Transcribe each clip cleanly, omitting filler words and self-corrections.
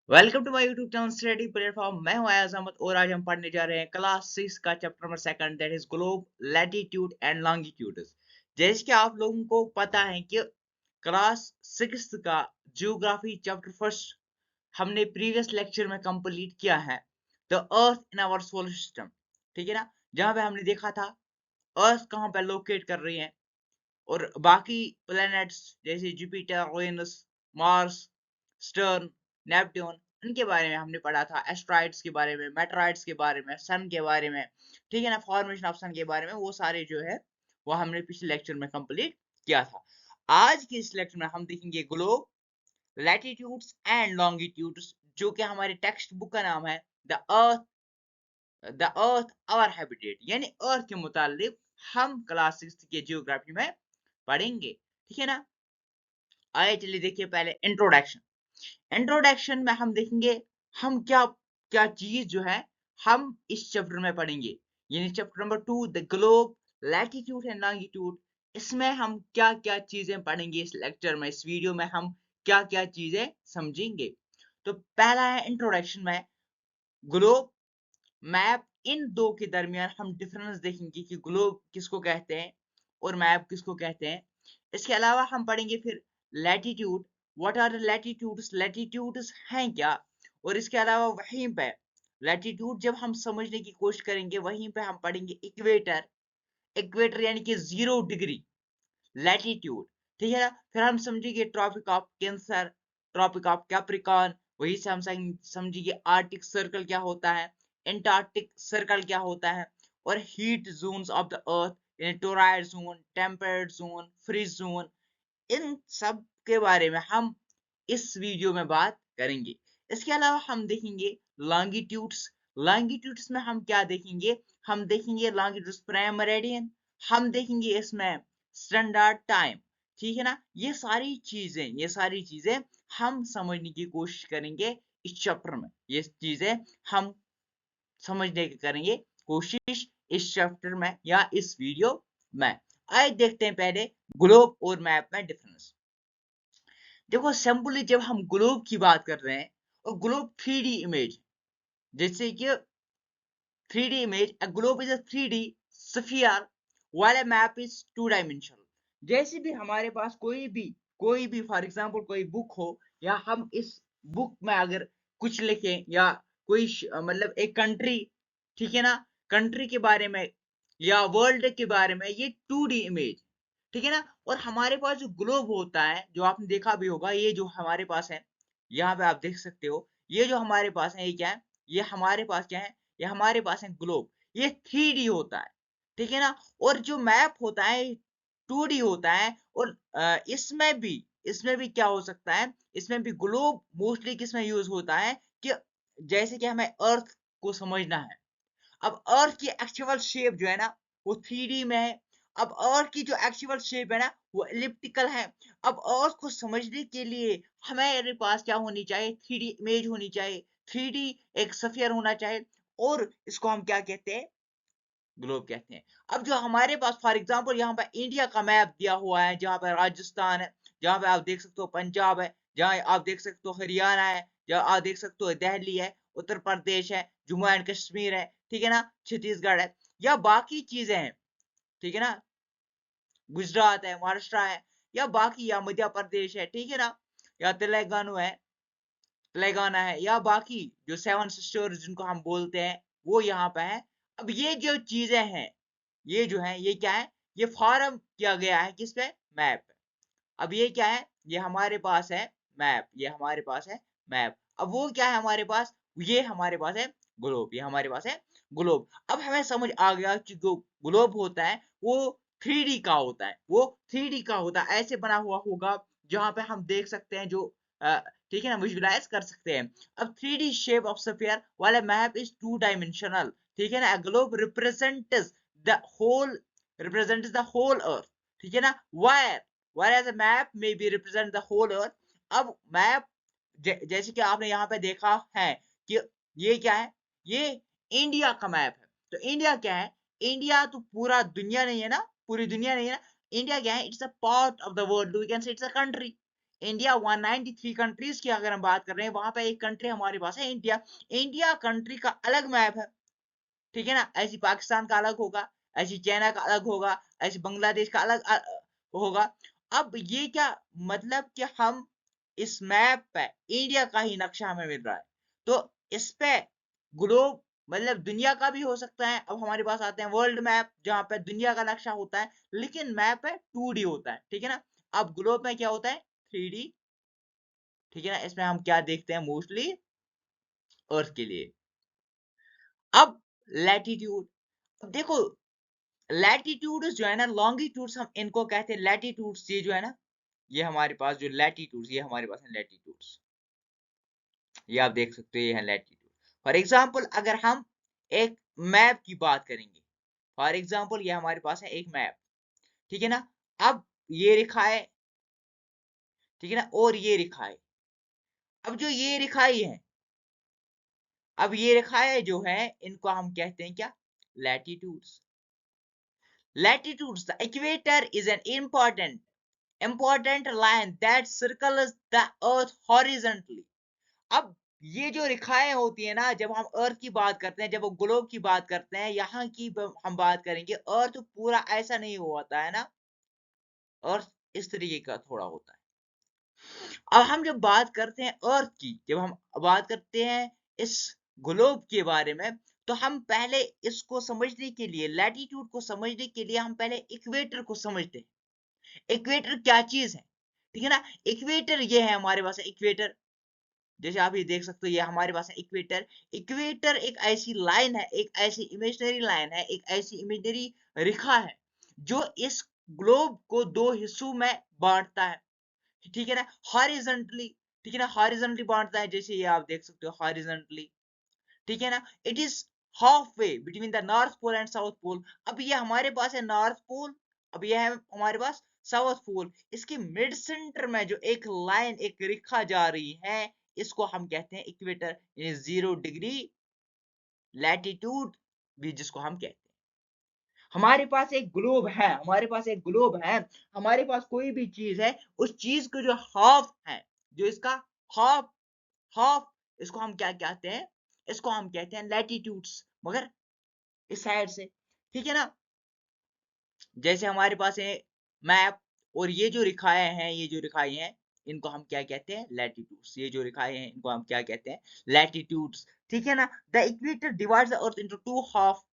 Welcome to my YouTube channel study platform. मैं हूं अयाज अहमद और आज हम पढ़ने जा रहे हैं क्लास 6 का chapter number second, that is globe, latitude and longitudes. जैसे कि आप लोगों को पता है कि क्लास 6 का ज्योग्राफी चैप्टर फर्स्ट हमने प्रीवियस लेक्चर में कंप्लीट किया है, the earth in our solar system. ठीक है ना, जहां पे हमने देखा था अर्थ कहां पे लोकेट कर रही है और बाकी प्लैनेट्स जैसे Jupiter, Venus, Mars, Saturn, Neptune, इनके बारे में हमने पढ़ा था। एस्ट्रॉइड्स के बारे में, मेटेरॉइड्स के बारे में, सन के बारे में, ठीक है ना, फॉर्मेशन ऑफ सन के बारे में, वो सारे जो है वो हमने पिछले लेक्चर में कंप्लीट किया था। आज के इस लेक्चर में हम देखेंगे ग्लोब, लैटिट्यूड्स एंड लॉन्गिट्यूड्स, जो कि हमारे टेक्स्ट बुक का नाम है द अर्थ आवर हैबिटेट, यानी अर्थ के मुतालिक हम क्लास 6 के जियोग्राफी में पढ़ेंगे। ठीक है ना, आइए चलिए देखिए पहले इंट्रोडक्शन। इंट्रोडक्शन में हम देखेंगे हम क्या क्या चीज जो है हम इस चैप्टर में पढ़ेंगे, यानी chapter number 2 the globe, latitude and longitude. इसमें हम क्या क्या चीजें पढ़ेंगे इस लेक्चर में, इस वीडियो में हम क्या क्या चीजें समझेंगे। तो पहला है इंट्रोडक्शन में ग्लोब, मैप। इन दो के दरमियान हम डिफरेंस देखेंगे कि ग्लोब किसको कहते हैं और मैप किसको कहते हैं। इसके अलावा हम पढ़ेंगे फिर latitude, what are the latitudes, latitudes हैं क्या। और इसके अलावा वहीं पे लैटिट्यूड जब हम समझने की कोशिश करेंगे वहीं पे हम पढ़ेंगे इक्वेटर। इक्वेटर यानी कि 0 डिग्री लैटिट्यूड। ठीक है ना, फिर हम समझेंगे tropic of cancer, tropic of capricorn, वही से हम समझेंगे आर्टिक सर्कल क्या होता है, एंटार्क्टिक सर्कल क्या होता है, और heat zones of the earth, यानी torrid zone, temperate zone, frigid zone. इन सब के बारे में हम इस वीडियो में बात करेंगे। इसके अलावा हम देखेंगे लॉन्गिट्यूड्स। लॉन्गिट्यूड्स में हम क्या देखेंगे, हम देखेंगे लॉन्गिट्यूड्स प्राइम मेरिडियन, हम देखेंगे इसमें स्टैंडर्ड टाइम। ठीक है ना, ये सारी चीजें हम समझने की कोशिश करेंगे इस चैप्टर में। ये चीजें हम समझने की करेंगे कोशिश इस चैप्टर में या इस वीडियो में। आइए देखते हैं पहले ग्लोब और मैप में डिफरेंस। देखो सिंपली जब हम ग्लोब की बात कर रहे हैं, और ग्लोब 3D इमेज, जैसे कि 3D image, a globe is a 3D sphere while a map is 2 dimensional। जैसे भी हमारे पास कोई भी फॉर एग्जांपल कोई बुक हो, या हम इस बुक में अगर कुछ लिखें, या कोई मतलब एक कंट्री, ठीक है ना, कंट्री के बारे में या वर्ल्ड के बारे में, ये 2D इमेज, ठीक है ना। और हमारे पास जो ग्लोब होता है, जो आपने देखा भी होगा, ये जो हमारे पास है, यहाँ पे आप देख सकते हो, ये जो हमारे पास है ये क्या है, ये हमारे पास क्या है, ये हमारे पास है ग्लोब। ये 3D होता है, ठीक है ना। और जो मैप होता है 2D होता है। और इसमें भी क्या हो सकता है, इसमें भी ग्लोब मोस्टली किसमें यूज होता है कि जैसे कि हमें अर्थ को समझना है। अब अर्थ की एक्चुअल शेप जो है ना वो 3D में है। अब अर्थ की जो एक्चुअल शेप है ना वो एलिप्टिकल है। अब अर्थ को समझने के लिए हमारे पास क्या होनी चाहिए, 3D इमेज होनी चाहिए, 3D एक स्फीयर होना चाहिए, और इसको हम क्या कहते हैं, ग्लोब कहते हैं। अब जो हमारे पास फॉर एग्जांपल यहाँ पर इंडिया का मैप दिया हुआ है, जहाँ पर राजस्थान है, जहाँ पे आप देख सकते हो पंजाब है, जहाँ आप देख सकते हो हरियाणा है, जहाँ आप देख सकते हो दिल्ली है, उत्तर प्रदेश है, जम्मू एंड कश्मीर है, ठीक है ना, छत्तीसगढ़ है, या बाकी चीजें हैं, ठीक है ना, गुजरात है, महाराष्ट्र है, या बाकी, या मध्य प्रदेश है, ठीक है ना, या तेलंगाना है, या बाकी जो 7 सिस्टर्स जिनको हम बोलते हैं वो यहाँ पे है। अब ये जो चीजें हैं, ये जो है ये क्या है, ये फॉर्म किया गया है किस पे, मैप पे। अब ये क्या है, ये हमारे पास है मैप, ये हमारे पास है मैप। अब वो क्या है हमारे पास, ये हमारे पास है ग्लोब, ये हमारे पास है ग्लोब। अब हमें समझ आ गया कि जो ग्लोब होता है वो 3D का होता है, वो 3D का होता है, ऐसे बना हुआ होगा जहां पे हम देख सकते हैं, जो ठीक है ना, विजुलाइज कर सकते हैं। अब 3D शेप ऑफ स्फीयर वाला मैप इज 2 डायमेंशनल, ठीक है ना। Globe the whole represents the whole earth, ठीक है ना, वायर whereas a map may be represent the whole earth। अब मैप जैसे कि आपने यहाँ पे देखा है कि ये क्या है, ये इंडिया का मैप है। तो इंडिया क्या है, इंडिया तो पूरा दुनिया नहीं है ना, पूरी दुनिया नहीं है ना। इंडिया क्या है, it's a part of the world, we can say it's a country. India 193 countries की अगर हम बात कर रहे हैं, वहां पे एक कंट्री हमारे पास है इंडिया। इंडिया कंट्री का अलग मैप है, ठीक है ना। ऐसी पाकिस्तान का अलग होगा, ऐसी चाइना का अलग होगा, ऐसी बांग्लादेश का अलग होगा। अब ये क्या मतलब कि हम इस मैप पे इंडिया का ही नक्शा हमें मिल रहा है, तो इस पे ग्लोब मतलब दुनिया का भी हो सकता है। अब हमारे पास आते हैं वर्ल्ड मैप, जहां पे दुनिया का नक्शा होता है, लेकिन मैप है 2D होता है, ठीक है ना। अब ग्लोब में क्या होता है 3D, ठीक है ना। इसमें हम क्या देखते हैं मोस्टली अर्थ के लिए। अब लैटिट्यूड, अब देखो लैटिट्यूड्स जो है ना, लॉन्गिट्यूड्स हम इनको कहते हैं लैटिट्यूड्स। ये जो है ना, ये हमारे पास जो लैटिट्यूड्स, ये हमारे पास है लैटिट्यूड्स, ये आप देख सकते हो, ये है लैटिट्यूड। फॉर एग्जांपल अगर हम एक मैप की बात करेंगे, फॉर एग्जांपल ये हमारे पास है एक मैप, ठीक है ना। अब ये रेखाएं, ठीक है ना, और ये रेखाएं, अब जो ये रेखाएं हैं, अब ये रेखाएं जो है इनको हम कहते हैं क्या, latitudes. Latitudes, the equator is an important line that circles the earth horizontally. अब ये जो रेखाएं होती है ना, जब हम अर्थ की बात करते हैं, जब वो ग्लोब की बात करते हैं, यहाँ की हम बात करेंगे, अर्थ पूरा ऐसा नहीं होता है ना, अर्थ इस तरीके का थोड़ा होता है। अब हम जब बात करते हैं अर्थ की, जब हम बात करते हैं इस ग्लोब के बारे में, तो हम पहले इसको समझने के लिए, लैटिट्यूड को समझने के लिए हम पहले इक्वेटर को समझते हैं। इक्वेटर क्या चीज है, ठीक है ना। इक्वेटर ये है हमारे पास इक्वेटर, जैसे आप ये देख सकते हो, ये हमारे पास है इक्वेटर। इक्वेटर एक ऐसी लाइन है, एक ऐसी इमेजिनरी लाइन है, एक ऐसी इमेजिनरी रेखा है, जो इस ग्लोब को दो हिस्सों में बांटता है, ठीक है ना, हॉरिजॉन्टली, ठीक है ना, हॉरिजॉन्टली बांटता है, जैसे ये आप देख सकते हो हॉरिजॉन्टली, ठीक है ना। It is half way between the north pole and south pole. अब ये हमारे पास है नॉर्थ पोल, अब ये है हमारे पास साउथ पोल। इसके मिड सेंटर में जो एक लाइन, एक रेखा जा रही है, इसको हम कहते हैं इक्वेटर, 0 डिग्री लैटिट्यूड भी जिसको हम कहते हैं। हमारे पास एक ग्लोब है, हमारे पास एक ग्लोब है, हमारे पास कोई भी चीज है, उस चीज को जो हाफ है, जो इसका हाफ, हाफ, इसको हम क्या कहते हैं, इसको हम कहते हैं लैटिट्यूड्स, मगर इस साइड से, ठीक है ना। जैसे हमारे पास है मैप, और ये जो रेखाएं हैं, ये जो रेखाएं हैं, इनको हम क्या कहते हैं, लैटिट्यूड्स। ये जो रेखाएं हैं इनको हम क्या कहते हैं, लैटिट्यूड्स, ठीक है ना। The equator divides the earth into 2 half,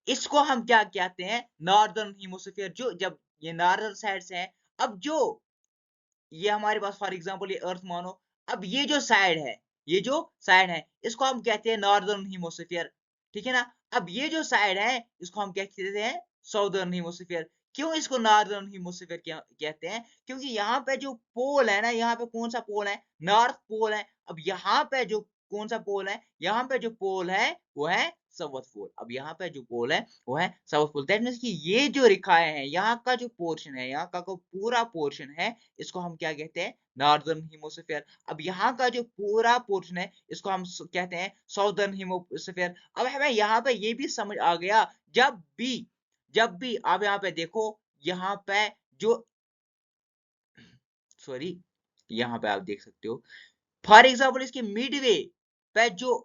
इसको हम क्या कहते हैं, नॉर्दर्न हेमिस्फीयर। जो जब ये नॉर्दर्न साइड से है, अब जो ये हमारे पास फॉर एग्जांपल ये अर्थ मानो, अब ये जो साइड है, ये जो साइड है, इसको हम कहते हैं नॉर्दर्न हेमिस्फीयर, ठीक है ना। अब ये जो साइड है, इसको हम क्या कहते हैं, साउदर्न हेमिस्फीयर। क्यों इसको नॉर्दर्न हेमिस्फीयर कहते हैं, क्योंकि यहाँ पे जो पोल है ना, यहाँ पे कौन सा पोल है, नॉर्थ पोल है। अब यहाँ पे जो कौन सा पोल है, यहाँ पे जो पोल है वो है साउथ पोल। अब यहाँ पे जो पोल है वो है साउथ पोल। दैट मीन्स कि ये जो रेखाएं हैं, यहाँ का जो पोर्शन है, यहाँ का पूरा पोर्शन है, इसको हम क्या कहते हैं, नॉर्दर्न हेमिस्फीयर। अब यहाँ का जो पूरा पोर्शन है, इसको हम कहते हैं साउदर्न हेमिस्फीयर। अब हमें यहाँ पे ये भी समझ आ गया, जब भी आप यहाँ पे देखो, यहाँ पे जो, सॉरी, यहाँ पे आप देख सकते हो, फॉर एग्जाम्पल इसके मिडवे पे जो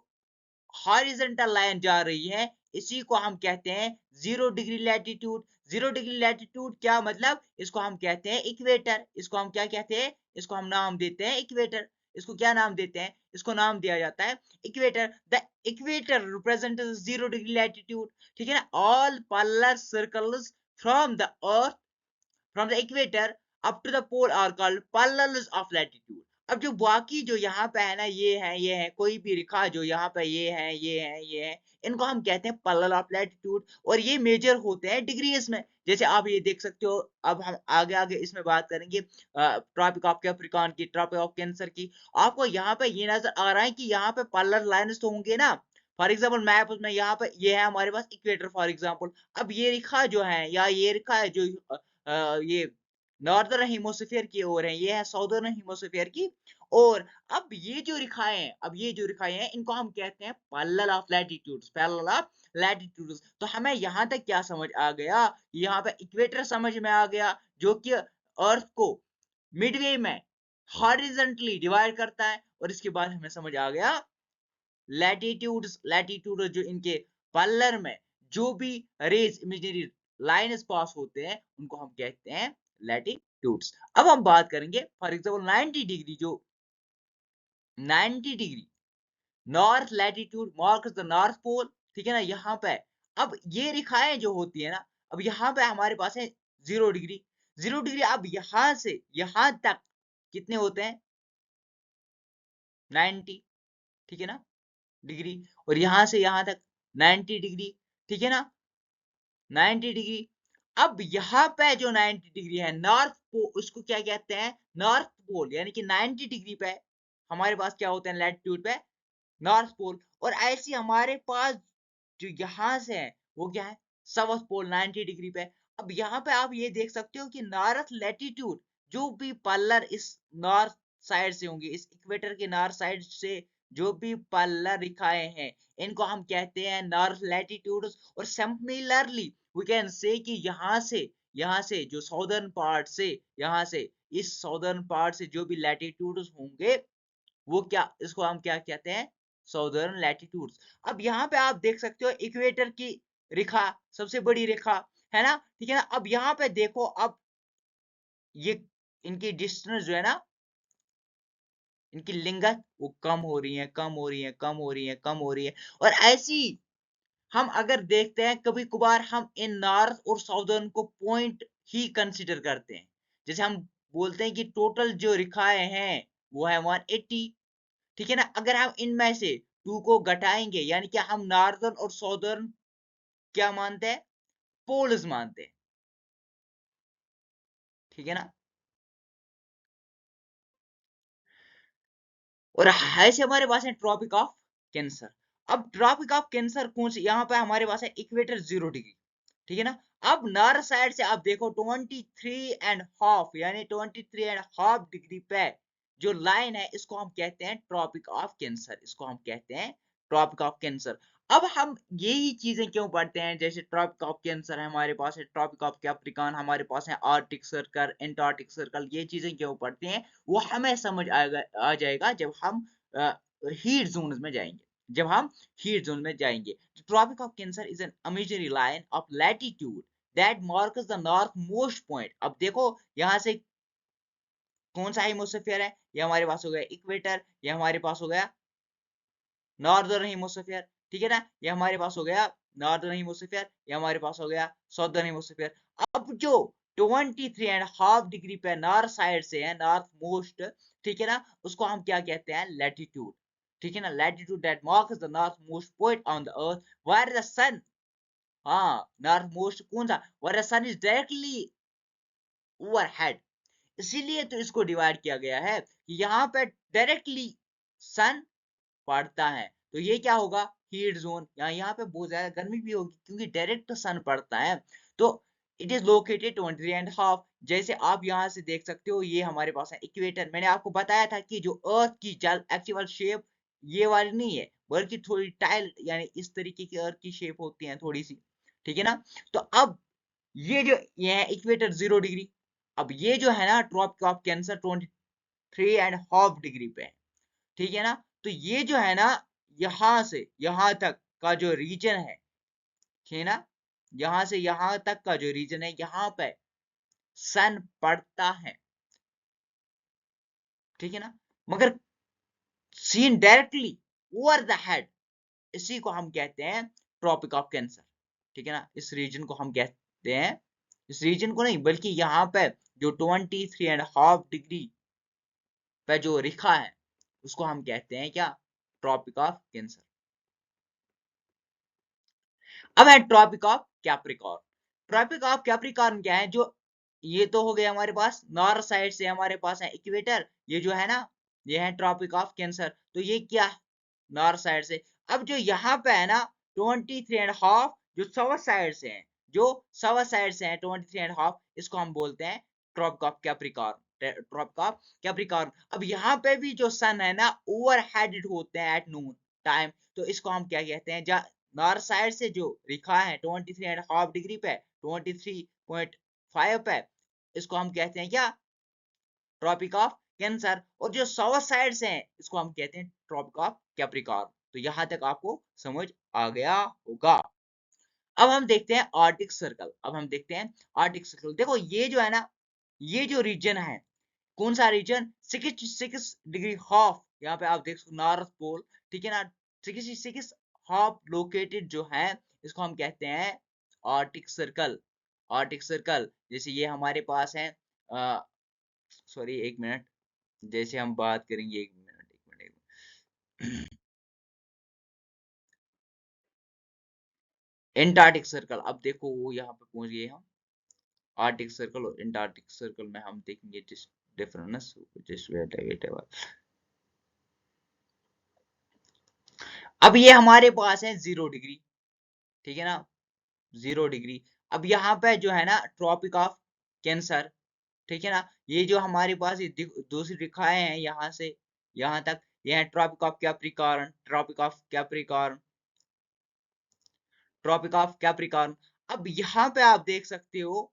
हॉरिजॉन्टल लाइन जा रही है, इसी को हम कहते हैं 0 डिग्री लैटिट्यूड। 0 डिग्री लैटिट्यूड क्या मतलब, इसको हम कहते हैं इक्वेटर। इसको हम क्या कहते हैं, इसको हम नाम देते हैं इक्वेटर। इसको क्या नाम देते हैं, इसको नाम दिया जाता है equator. The equator represent 0 degree latitude, ठीक है ना। All polar circles from the earth, from the equator up to the pole are called parallels of latitude. अब जो बाकी जो यहाँ पे है ना, ये है, कोई भी रेखा जो यहाँ पे ये है, ये है, इनको हम कहते हैं पैरेलल ऑफ लैटिट्यूड, और ये मेजर होते हैं डिग्रीज में। जैसे आप ये देख सकते हो, अब हम आगे आगे इसमें बात करेंगे ट्रॉपिक ऑफ कैप्रिकॉर्न की, ट्रॉपिक ऑफ कैंसर की। आपको यहाँ पे ये नजर आ रहा है कि यहाँ पे पैरेलल लाइंस तो होंगे ना। फॉर एग्जाम्पल मैप में यहाँ पे ये है हमारे पास इक्वेटर फॉर एग्जाम्पल। अब ये रेखा जो है, या ये रेखा है जो ये नॉर्दर्न हेमिस्फीयर की ओर है, ये है साउदर्न हेमिस्फीयर की ओर। अब ये जो रेखाएं हैं, अब ये जो रेखाएं हैं, इनको हम कहते हैं parallel of latitudes, parallel of latitudes. तो हमें यहाँ तक क्या समझ आ गया, यहाँ पे इक्वेटर समझ में आ गया, जो कि अर्थ को मिडवे में हॉरिजॉन्टली डिवाइड करता है। और इसके बाद हमें समझ आ गया लैटिट्यूड जो इनके पल्लर में जो भी रेज इमेजिनरी लाइन्स पास होते हैं उनको हम कहते हैं लैटिट्यूड्स। अब हम बात करेंगे फॉर एग्जांपल 90 डिग्री, जो 90 degree north latitude marks the north pole, ठीक है ना। यहाँ पे अब ये रेखाएं जो होती है ना, अब यहाँ पे हमारे पास है 0 डिग्री, 0 डिग्री। अब यहाँ से यहाँ तक कितने होते हैं 90, ठीक है ना डिग्री। और यहां से यहां तक 90 डिग्री, ठीक है ना 90 डिग्री। अब यहाँ पे जो 90 डिग्री है नॉर्थ पोल, उसको क्या कहते हैं नॉर्थ पोल, यानी कि 90 डिग्री पे हमारे पास क्या होते हैं लैटिट्यूड पे नॉर्थ पोल। और ऐसी हमारे पास जो यहाँ से है वो क्या है साउथ पोल 90 डिग्री पे। अब यहाँ पे आप ये देख सकते हो कि नॉर्थ लैटिट्यूड जो भी पल्लर इस नॉर्थ साइड से होंगे, इस इक्वेटर के नॉर्थ साइड से जो भी पल्लर रेखाएं हैं इनको हम कहते हैं नॉर्थ लैटिट्यूड। और सिमिलरली वी कैन से कि यहाँ से जो साउदर्न पार्ट से, यहाँ से इस साउदर्न पार्ट से जो भी लैटिट्यूड होंगे वो क्या, इसको हम क्या कहते हैं साउदर्न लैटिट्यूड्स। अब यहाँ पे आप देख सकते हो इक्वेटर की रेखा सबसे बड़ी रेखा है ना, ठीक है ना। अब यहाँ पे देखो, अब ये इनकी डिस्टेंस जो है ना, इनकी लिंगत वो कम हो रही है, कम हो रही है, कम हो रही है, कम हो रही है। और ऐसी हम अगर देखते हैं कभी कभार हम इन नॉर्थ और साउदर्न को पॉइंट ही कंसिडर करते हैं। जैसे हम बोलते हैं कि टोटल जो रेखाएं हैं वो है 180, ठीक है ना। अगर हम इनमें से 2 को घटाएंगे यानी कि हम नॉर्दर्न और साउदर्न क्या मानते हैं पोल्स मानते हैं, ठीक है ना। और ऐसे हमारे पास है ट्रॉपिक ऑफ कैंसर। अब ट्रॉपिक ऑफ कैंसर कौन सी, यहाँ पे हमारे पास है इक्वेटर 0 डिग्री, ठीक है ना। अब नॉर्थ साइड से आप देखो 23.5 यानी 23.5 डिग्री पे जो लाइन है इसको हम कहते हैं ट्रॉपिक ऑफ कैंसर, इसको हम कहते हैं ट्रॉपिक ऑफ कैंसर। अब हम यही चीजें क्यों पढ़ते हैं, जैसे ट्रॉपिक ऑफ कैंसर है हमारे पास, है ट्रॉपिक ऑफ कैप्रिकॉर्न हमारे पास है, आर्टिक सर्कल एंटार्क्टिक सर्कल, ये चीजें क्यों पढ़ते हैं वो हमें समझ आ जाएगा जब हम हीट जोन में जाएंगे, जब हम हीट जोन में जाएंगे। Tropic of cancer is an imaginary line of latitude that marks the north most point. अब देखो यहाँ से कौन सा हेमिस्फीयर है, ये हमारे पास हो गया इक्वेटर, ये हमारे पास हो गया नॉर्दर्न हेमिस्फीयर, ठीक है ना। ये हमारे पास हो गया नॉर्दर्न हेमिस्फीयर, ये हमारे पास हो गया साउदर्न हेमिस्फीयर। अब जो 23.5 डिग्री पे नॉर्थ साइड से है नॉर्थ मोस्ट, ठीक है ना, उसको हम क्या कहते हैं लैटिट्यूड, ठीक है ना। Latitude that marks the north most point on the earth where the sun, हाँ नॉर्थ मोस्ट कौन सा, where the sun is directly overhead, इसीलिए तो इसको डिवाइड किया गया है कि यहाँ पे डायरेक्टली सन पड़ता है तो ये क्या होगा हीट जोन, यहाँ पे बहुत ज्यादा गर्मी भी होगी क्योंकि डायरेक्ट सन पड़ता है। तो इट इज लोकेटेड 23.5, जैसे आप यहाँ से देख सकते हो ये हमारे पास है इक्वेटर। मैंने आपको बताया था कि जो अर्थ की एक्चुअल शेप ये वाली नहीं है बल्कि थोड़ी टाइल यानी इस तरीके की अर्थ की शेप होती है थोड़ी सी, ठीक है ना। तो अब ये है इक्वेटर 0 डिग्री। अब ये जो है ना ट्रॉपिक ऑफ कैंसर 23.5 डिग्री पे है, ठीक है ना। तो ये जो है ना यहां से यहां तक का जो रीजन है, ठीक है ना, यहां से यहां तक का जो रीजन है यहाँ पे सन पड़ता है, ठीक है ना, मगर seen directly over the head, इसी को हम कहते हैं ट्रॉपिक ऑफ कैंसर, ठीक है ना। इस रीजन को हम कहते हैं, इस रीजन को नहीं बल्कि यहाँ पे जो 23.5 डिग्री पे जो रेखा है उसको हम कहते हैं क्या ट्रॉपिक ऑफ कैंसर। अब है tropic of capricorn. Tropic of capricorn क्या है, जो ये तो हो गया हमारे पास नॉर्थ साइड से हमारे पास है इक्वेटर, ये जो है ना ये है ट्रॉपिक ऑफ कैंसर। तो ये क्या है नॉर्थ साइड से। अब जो यहाँ पे है ना 23.5 जो साउथ साइड से है, जो साउथ साइड से है 23.5, इसको हम बोलते हैं tropic of capricorn, tropic of capricorn. अब यहाँ पे भी जो सन है ना ओवर हेडेड होते हैं एट नून टाइम, तो इसको हम क्या कहते हैं, नॉर्थ साइड से जो रेखा है 23.5 डिग्री पे 23.5 पे, इसको हम कहते हैं क्या ट्रॉपिक ऑफ कैंसर, और जो साउथ साइड से हैं इसको हम कहते हैं ट्रॉपिक ऑफ कैप्रिकॉर्न। तो यहां तक आपको समझ आ गया होगा। अब हम देखते हैं आर्टिक सर्कल। अब हम देखते हैं आर्टिक सर्कल। देखो ये जो है ना, ये जो रीजन है, कौन सा रीजन, 66 डिग्री हाफ, यहाँ पे आप देख सकते नॉर्थ पोल, ठीक है ना, 66 हाफ लोकेटेड जो है इसको हम कहते हैं आर्टिक सर्कल। आर्टिक सर्कल जैसे ये हमारे पास है, सॉरी एक मिनट, जैसे हम बात करेंगे, एक मिनट एक मिनट एक मिनट। एंटार्क्टिक सर्कल, अब देखो वो यहाँ पे पहुंच गए हम। आर्टिक सर्कल और एंटार्क्टिक सर्कल में हम देखेंगे डिफरेंस, जस्ट वेट है। अब ये हमारे पास है 0 डिग्री, ठीक है ना, 0 डिग्री। अब यहाँ पे जो है ना ट्रॉपिक ऑफ कैंसर, ठीक है ना, ये जो हमारे पास ये दूसरी रेखाएं हैं यहाँ से यहाँ तक, ये है tropic of capricorn, tropic of capricorn, tropic of capricorn. अब यहाँ पे आप देख सकते हो,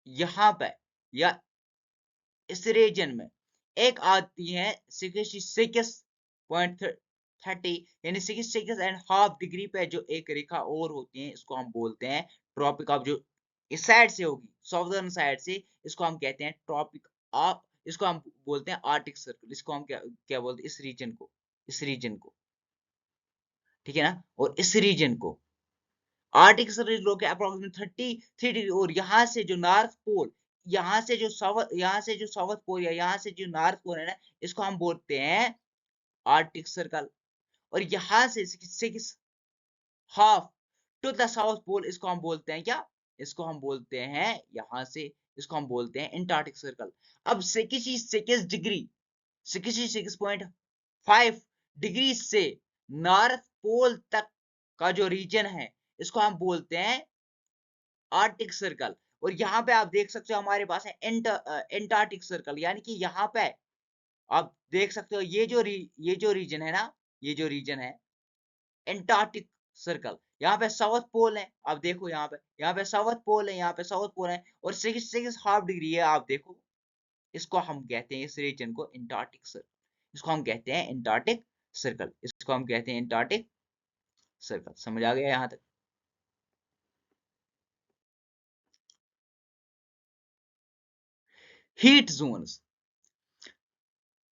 यहाँ पे या इस रीजन में एक आती है 66.30, यानी 66.5 डिग्री पे जो एक रेखा और होती है, इसको हम बोलते हैं ट्रॉपिक ऑफ, जो इस साइड से होगी, साउदर्न साइड से, इसको हम कहते हैं ट्रॉपिक ऑफ, इसको हम बोलते हैं आर्टिक सर्कल। इसको हम क्या क्या बोलते हैं, इस रीजन को, इस रीजन को, ठीक है ना, और इस रीजन को आर्टिक सर्कल के अप्रोक्सीमेट 33 डिग्री, और यहाँ से जो नॉर्थ पोल, यहाँ से जो साउथ पोल या यहाँ से जो नॉर्थ पोल है ना, इसको हम बोलते हैं आर्टिक सर्कल। और यहाँ से 6 half to the south pole, इसको हम बोलते हैं क्या, इसको हम बोलते हैं यहाँ से, इसको हम बोलते हैं एंटार्क्टिक सर्कल। अब 66 डिग्री, 66.5 डिग्री से नॉर्थ पोल तक का जो रीजन है, इसको हम बोलते हैं आर्टिक सर्कल। और यहाँ पे आप देख सकते हो हमारे पास है एंटार्क्टिक सर्कल, यानी कि यहाँ पे आप देख सकते हो ये जो रीजन है ना, ये जो रीजन है एंटार्क्टिक सर्कल, यहाँ पे साउथ पोल है, आप देखो यहाँ पे साउथ पोल है, यहाँ पे साउथ पोल है, और 66.5 डिग्री है, आप देखो, इसको हम कहते हैं, इस रीजन को एंटार्क्टिक सर्कल, इसको हम कहते हैं एंटार्क्टिक सर्कल, इसको हम कहते हैं एंटार्क्टिक सर्कल। समझ आ गया यहाँ तक। Heat zones,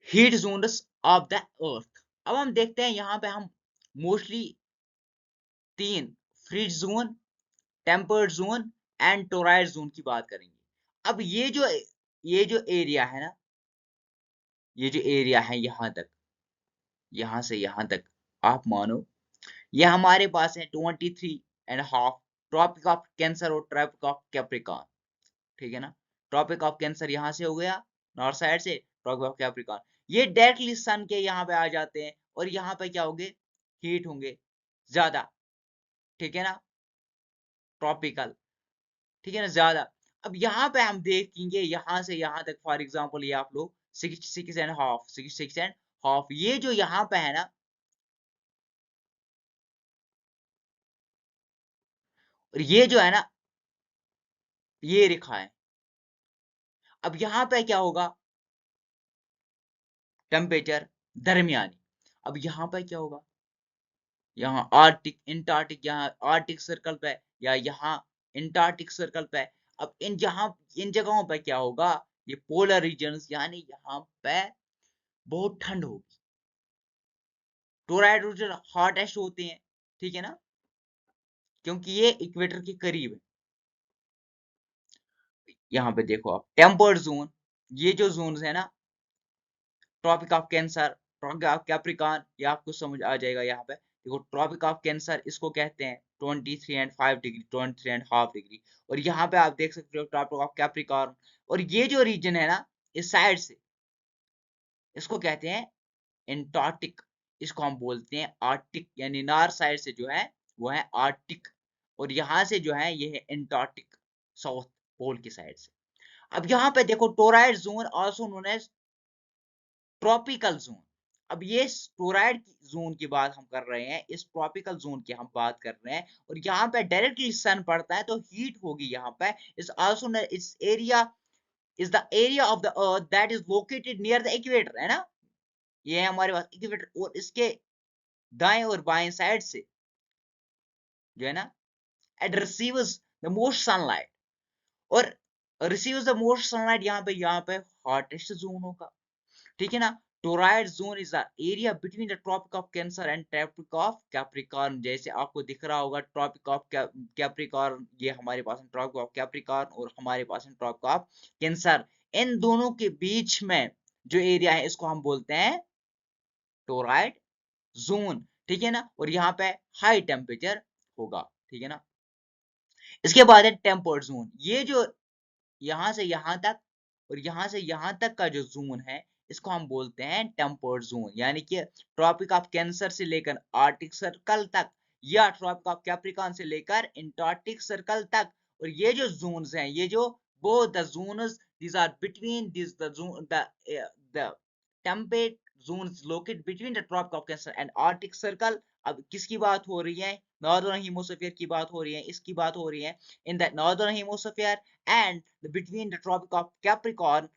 heat zones of the earth. अब हम देखते हैं यहाँ पे हम mostly 3, freeze zone, temperate zone and torrid zone की बात करेंगे। अब ये जो एरिया है ना, ये जो एरिया है यहाँ तक, यहाँ से यहाँ तक आप मानो, ये हमारे पास है 23.5 ट्रॉपिक ऑफ कैंसर और ट्रॉपिक ऑफ कैप्रिकॉर्न, ठीक है ना, ट्रॉपिक ऑफ कैंसर यहाँ से हो गया नॉर्थ साइड से, ट्रॉपिक ऑफ कैप्रिकॉर्न, ये डायरेक्टली सन के यहाँ पे आ जाते हैं, और यहाँ पे क्या होंगे, हीट होंगे ज्यादा, ठीक है ना, ट्रॉपिकल, ठीक है ना, ज्यादा। अब यहाँ पे हम देखेंगे यहाँ से यहाँ तक, फॉर एग्जाम्पल ये आप लोग 66.5, ये जो यहाँ पे है ना, और ये जो है ना, ये रेखा है। अब यहाँ पे क्या होगा, टेम्परेचर दरमियानी। अब यहाँ पे क्या होगा, यहाँ आर्टिक एंटार्क्टिक, यहाँ आर्टिक सर्कल पे या यहाँ एंटार्क्टिक सर्कल पे। अब इन जगहों पे क्या होगा, ये पोलर रीजन्स, यानी यहाँ पे बहुत ठंड होगी, टोराइड रीजन हॉटेस्ट होते हैं, ठीक है ना, क्योंकि ये इक्वेटर के करीब है। यहाँ पे देखो आप टेम्पर्ड जोन, ये जो जोन है ना, tropic of cancer, tropic of capricorn, ये आपको समझ आ जाएगा। यहाँ पे देखो ट्रॉपिक ऑफ कैंसर, इसको कहते हैं 23.5 डिग्री, 23.5 डिग्री, और यहाँ पे आप देख सकते हो ट्रॉपिक ऑफ कैप्रिकॉर्न। और ये जो रीजन है ना, इस साइड से, इसको कहते हैं एंटार्क्टिक, इसको हम बोलते हैं आर्टिक, यानी नॉर्थ साइड से जो है वो है आर्टिक, और यहाँ से जो है ये है एंटार्क्टिक, साउथ पोल की साइड से। अब यहाँ पे देखो torrid zone also known as tropical zone. अब ये टोराइड जोन की बात हम कर रहे हैं, इस ट्रॉपिकल जोन की हम बात कर रहे हैं, और यहाँ पे डायरेक्टली सन पड़ता है तो हीट होगी यहाँ पे। इस आल्सो इस area is the area of the earth that is located near the equator, है ना, ये है हमारे पास इक्वेटर, और इसके दाएं और बाएं साइड से जो है ना, it receives the most sunlight, और receives the most sunlight यहाँ पे hottest zone होगा, ठीक है ना। Torrid zone is the area between the tropic of cancer and tropic of capricorn, जैसे आपको दिख रहा होगा ट्रॉपिक ऑफ कैप्रिकॉर्न, ये हमारे पास ट्रॉपिक ऑफ कैप्रिकॉर्न और हमारे पास ट्रॉपिक ऑफ कैंसर, इन दोनों के बीच में जो एरिया है इसको हम बोलते हैं टोराइड जोन, ठीक है ना। और यहाँ पे हाई टेम्परेचर होगा, ठीक है ना। इसके बाद है टेम्पर्ड जोन, ये जो यहां से यहां तक और यहां से यहां तक का जो जोन है इसको हम बोलते हैं टेम्पर्ड जोन, यानी कि ट्रॉपिक ऑफ कैंसर से लेकर आर्टिक सर्कल तक, या ट्रॉपिक ऑफ कैप्रिकॉर्न से लेकर एंटार्क्टिक सर्कल तक। और ये जो जोन्स हैं, ये जो both the zones, these are between these the zone the temperate zones located between the tropic of cancer and arctic circle। अब किसकी बात हो रही है, नॉर्दर्न हेमिस्फीयर की बात हो रही है, इसकी बात हो रही है in the northern hemisphere and between the tropic of Capricorn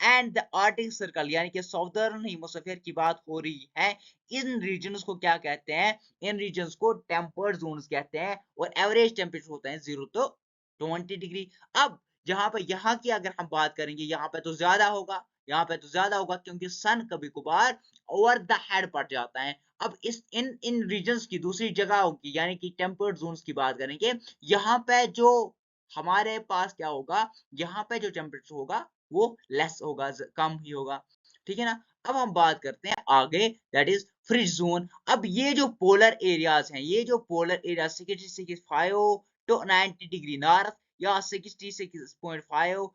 and the Arctic Circle, यानी कि साउदर्न हेमिस्फीयर की बात हो रही है। इन रीजन्स को क्या कहते हैं, इन रीजन्स को टेम्पर्ड जोन्स कहते हैं, और एवरेज टेम्परेचर होता है 0 to 20 डिग्री। अब जहां पे यहाँ की अगर हम बात करेंगे, यहाँ पे तो ज्यादा होगा, यहाँ पे तो ज्यादा होगा क्योंकि सन कभी कभार ओवर द हेड पड़ जाता है। अब इस इन इन रीजन्स की दूसरी जगहों की यानी कि टेम्पर्ड जोन्स की बात करेंगे, यहाँ पे जो हमारे पास क्या होगा, यहाँ पे जो टेम्परेचर होगा वो लेस होगा, कम ही होगा, ठीक है ना। अब हम बात करते हैं आगे, दैट इज फ्रिज जोन। अब ये जो पोलर एरियाज हैं, ये जो polar area 65 to 90 degree north या 66.5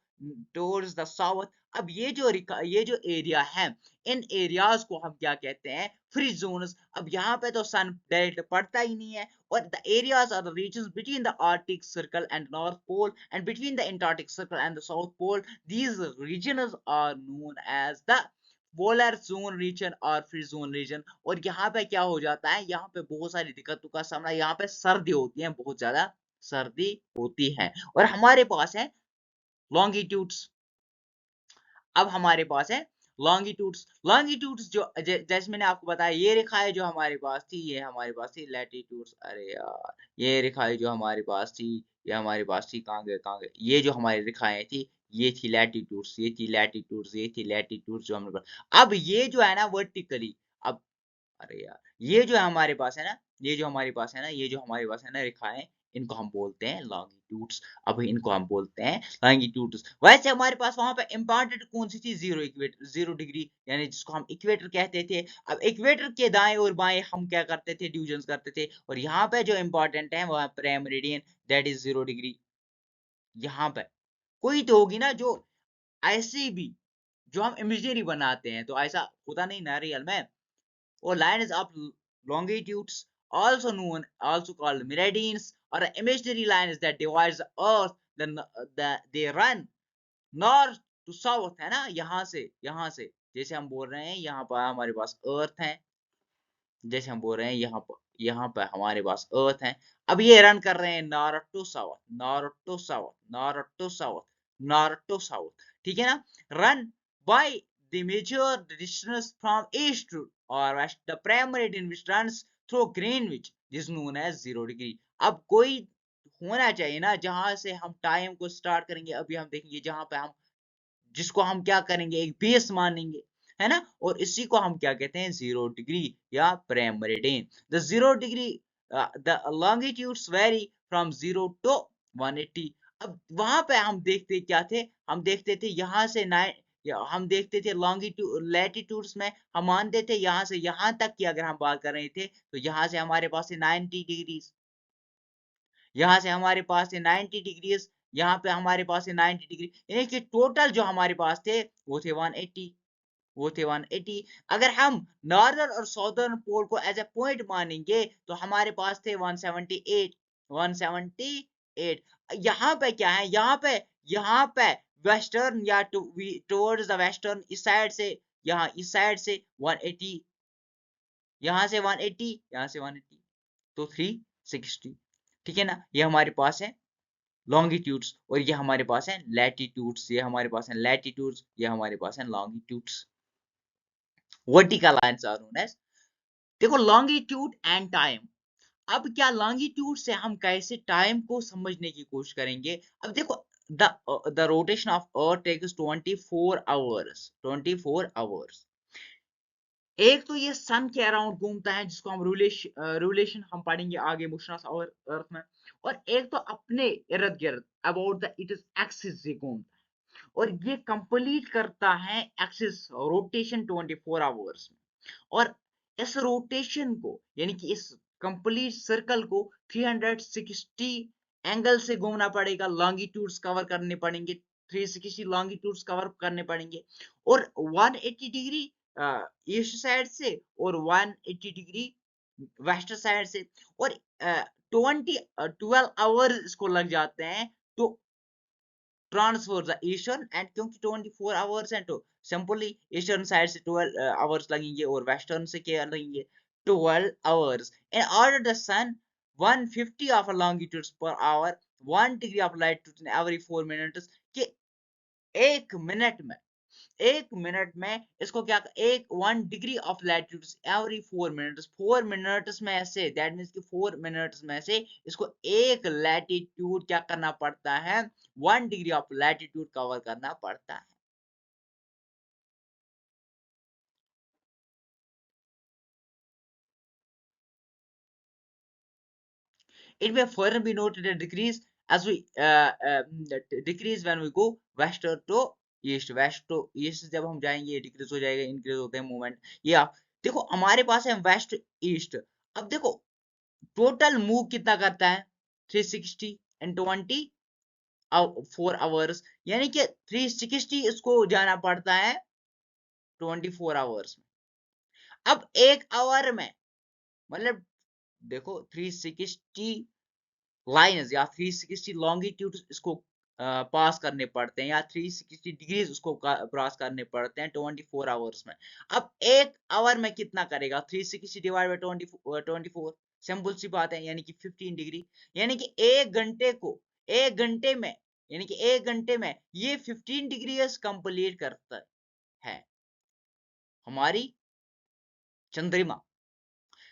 टुवर्ड्स द साउथ, अब ये जो एरिया है, इन एरियाज को हम क्या कहते हैं, फ्री जोन्स। अब यहाँ पे तो सन डायरेक्ट पड़ता ही नहीं है, और the areas are the regions between the arctic circle and north pole and between the antarctic circle and the south pole, these regions are known as the polar zone region और free zone region. और यहाँ पे क्या हो जाता है, यहाँ पे बहुत सारी दिक्कतों का सामना, यहाँ पे सर्दी होती है, बहुत ज्यादा सर्दी होती है। और हमारे पास है लॉन्गिट्यूड्स, अब हमारे पास है लॉन्गिट्यूड्स। लॉन्गिट्यूड्स जो जैसे मैंने आपको बताया, ये रेखाएं जो हमारे पास थी, ये हमारे पास थी लैटिट्यूड्स, अरे यार ये रेखाएं जो हमारे पास थी, ये हमारे पास थी, कहाँ गए, ये जो हमारी रेखाएं थी, ये थी लैटिट्यूड्स, ये थी लैटिट्यूड्स, ये थी लैटिट्यूड्स जो हमारे पास। अब ये जो है ना वर्टिकली, अब अरे यार ये जो हमारे पास है ना, ये जो हमारे पास है ना, ये जो हमारे पास है ना रेखाएं, इनको हम बोलते हैं लॉन्गिट्यूड्स। अब इनको हम बोलते हैं लॉन्गिट्यूड्स। वैसे हमारे पास वहां पे इम्पॉर्टेंट कौन सी थी, 0 डिग्री, यानी जिसको हम इक्वेटर कहते थे। अब इक्वेटर के दाएं और बाएं हम क्या करते थे, डिविजन करते थे, और यहाँ पे जो इम्पोर्टेंट है वह prime meridian, that is 0 degree. यहाँ पे कोई तो होगी ना जो ऐसे भी, जो हम इमेजिनरी बनाते हैं, तो ऐसा होता नहीं ना रियल में। or lines of longitudes, also called meridians, or imaginary lines that divides the earth, they run north to south, है ना। यहाँ से जैसे हम बोल रहे हैं यहाँ पर हमारे पास अर्थ है, जैसे हम बोल रहे हैं यहाँ पर हमारे पास अर्थ है। अब ये रन कर रहे हैं north to south, north to south, north to south, north to south, ठीक है ना। Run by the measure the distance from east to or west, the primary meridian which runs through Greenwich is known as 0 degree. अब कोई होना चाहिए ना जहां से हम टाइम को स्टार्ट करेंगे, अभी हम देखेंगे जहां पे हम, जिसको हम क्या करेंगे, एक बेस मानेंगे, है ना। और इसी को हम क्या कहते हैं, 0 डिग्री या prime meridian. The 0 degree the longitudes very from 0 to 180। अब वहां पे हम देखते क्या थे, हम देखते थे यहाँ से हम देखते थे लॉन्गिट्यूड लैटिट्यूड्स में हम मानते थे यहाँ से यहाँ तक की अगर हम बात कर रहे थे, तो यहाँ से हमारे पास है 90 डिग्री, यहाँ से हमारे पास है 90 डिग्रीज, यहाँ पे हमारे पास है 90 डिग्री, यानी कि टोटल जो हमारे पास थे वो थे 180, वो थे 180। अगर हम नॉर्दर्न और साउदर्न पोल को एज ए पॉइंट मानेंगे तो हमारे पास थे 178, 178। यहाँ पे क्या है, यहाँ पे वेस्टर्न या टुवर्ड्स द वेस्टर्न, इस साइड से, यहाँ इस साइड से 180, यहाँ से 180, यहाँ से 180, तो 360, ठीक है ना। ये हमारे पास है लॉन्गिट्यूड्स, और ये हमारे पास है लैटिट्यूड्स, ये हमारे पास है लैटिट्यूड्स, ये हमारे पास है longitudes. Vertical lines are known as, देखो लॉन्गिट्यूड एंड टाइम। अब क्या लॉन्गिट्यूड से हम कैसे टाइम को समझने की कोशिश करेंगे। अब देखो the rotation of earth takes 24 hours, 24 hours. एक तो ये सन के अराउंड घूमता है जिसको हम रूलेशन हम पढ़ेंगे आगे मोशन ऑफ आवर अर्थ में, और एक तो अपने इर्द गिर्द about the it is axis से घूमता है, और ये कंप्लीट करता है एक्सिस रोटेशन 24 आवर्स में। और इस रोटेशन को यानी कि इस कंप्लीट सर्कल को 360 एंगल से घूमना पड़ेगा, लॉन्गिट्यूड्स कवर करने पड़ेंगे, 360 लॉन्गिट्यूड्स कवर करने पड़ेंगे, और 180 डिग्री ईस्ट साइड से और 180 डिग्री वेस्ट साइड से, और 12 आवर्स इसको लग जाते हैं तो ट्रांसफर द ईस्टर्न एंड, क्योंकि 24 आवर्स हैं तो सिंपली ईस्टर्न साइड से 12 आवर्स लगेंगे और वेस्टर्न से क्या लगेंगे 12 hours. In order the sun 150 of longitudes per hour 1 degree of latitude every 4 minutes, कि एक मिनट में इसको क्या एक 1 degree of latitude every 4 minutes, 4 minutes में से, दैट मींस कि 4 मिनट्स में से इसको एक लैटिट्यूड क्या करना पड़ता है, 1 डिग्री ऑफ लैटिट्यूड कवर करना पड़ता है। It may further be noted that decrease as we decrease when we go west to east, west to east जब हम जाएंगे डिक्रीज हो जाएगा, इंक्रीज होते हैं मूवमेंट। ये आप देखो हमारे पास है वेस्ट ईस्ट। अब देखो टोटल मूव कितना करता है 360 एंड 24 आवर्स, यानी कि 360 इसको जाना पड़ता है 24 आवर्स में। अब एक आवर में मतलब देखो 360 लाइन्स या 360 लॉन्गिट्यूड इसको पास करने पड़ते हैं, या 360 डिग्रीज उसको क्रॉस करने पड़ते हैं 24 आवर्स में। अब एक आवर में कितना करेगा 360 डिवाइड बाय 24, सिंपल सी बात है, यानी कि 15 डिग्री, यानी कि एक घंटे में यानी कि एक घंटे में ये 15 डिग्री कंप्लीट करता है हमारी चंद्रमा,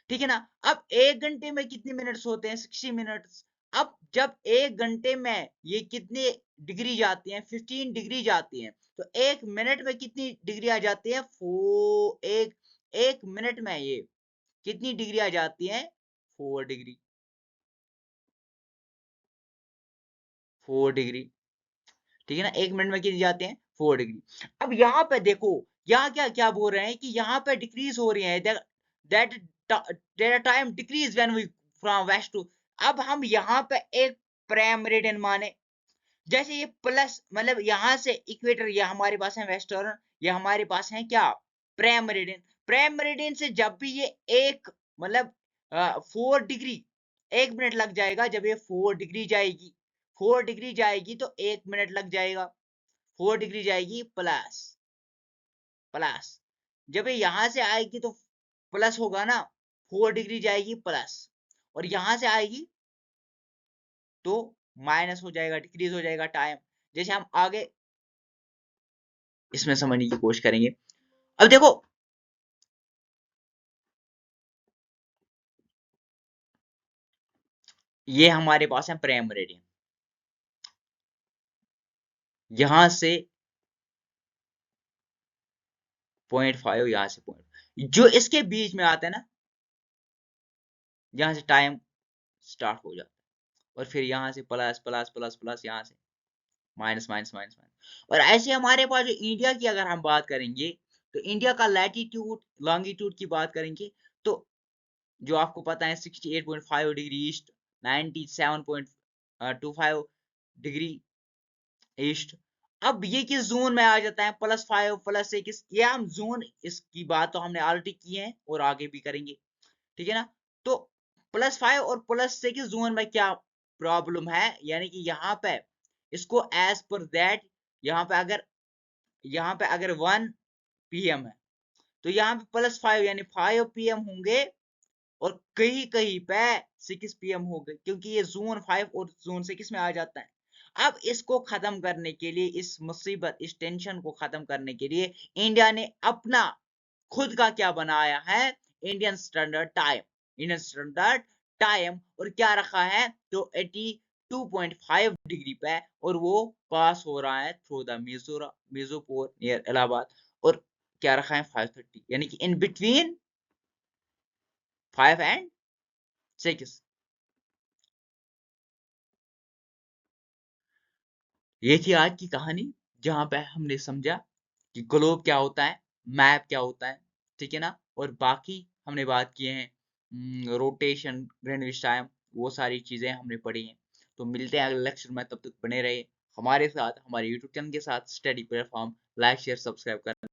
ठीक है ना। अब एक घंटे में कितने मिनट्स होते हैं 60 मिनट्स। अब जब एक घंटे में ये कितने डिग्री जाती हैं 15 डिग्री जाती हैं, तो एक मिनट में कितनी डिग्री आ जाती है एक मिनट में ये कितनी डिग्री आ जाती है 4 डिग्री, 4 डिग्री, ठीक है ना। एक मिनट में कितनी जाते हैं 4 डिग्री। अब यहाँ पे देखो यहाँ क्या क्या बोल रहे हैं कि यहाँ पे डिक्रीज हो रही है, that time decrease when we from west to. अब हम यहाँ पे एक प्राइम मेरिडियन माने, जैसे ये प्लस मतलब यहाँ से इक्वेटर, ये हमारे पास है वेस्टर्न, ये हमारे पास है क्या प्राइम मेरिडियन। प्राइम मेरिडियन से जब भी ये एक मतलब 4 डिग्री एक मिनट लग जाएगा, जब ये 4 डिग्री जाएगी, 4 डिग्री जाएगी तो एक मिनट लग जाएगा, 4 डिग्री जाएगी प्लस प्लस, जब ये यहां से आएगी तो प्लस होगा ना, 4 डिग्री जाएगी प्लस, और यहां से आएगी तो माइनस हो जाएगा, डिक्रीज हो जाएगा टाइम। जैसे हम आगे इसमें समझने की कोशिश करेंगे। अब देखो ये हमारे पास है प्राइम मेरिडियन, यहां से 0.5, यहां से पॉइंट जो इसके बीच में आता है ना, यहां से टाइम स्टार्ट हो जाता है, और फिर यहां से प्लस प्लस प्लस प्लस, यहां से माइनस माइनस माइनस माइनस। और ऐसे हमारे पास जो इंडिया की अगर हम बात करेंगे, तो इंडिया का लैटिट्यूड लॉन्गिट्यूड की बात करेंगे तो जो आपको पता है 68.5 डिग्री ईस्ट, 97.25 डिग्री ईस्ट। अब ये किस जोन में आ जाता है +5 +6, ये हम जोन इसकी बात तो हमने ऑलरेडी की है और आगे भी करेंगे, ठीक है ना। तो +5 और +6 जोन में क्या प्रॉब्लम है, यानी कि यहाँ पे इसको एज पर दैट यहाँ पे अगर 1 PM है तो यहाँ पे +5 यानी 5 PM होंगे, और कहीं कहीं पे 6 PM हो गए, क्योंकि ये जोन 5 और जोन 6 में आ जाता है। अब इसको खत्म करने के लिए, इस मुसीबत, इस टेंशन को खत्म करने के लिए इंडिया ने अपना खुद का क्या बनाया है, Indian standard time. Indian standard time और क्या रखा है, तो 82.5 डिग्री पे, और वो पास हो रहा है through the Mirzapur near Allahabad, और क्या रखा है 5:30, यानी कि इन बिटवीन 5 and 6। ये थी आज की कहानी, जहां पे हमने समझा कि ग्लोब क्या होता है, मैप क्या होता है, ठीक है ना, और बाकी हमने बात किए हैं रोटेशन, ग्रीनविच टाइम, वो सारी चीजें हमने पढ़ी हैं। तो मिलते हैं अगले लेक्चर में, तब तक बने रहे हमारे साथ, हमारे यूट्यूब चैनल के साथ, study platform, like share subscribe करना।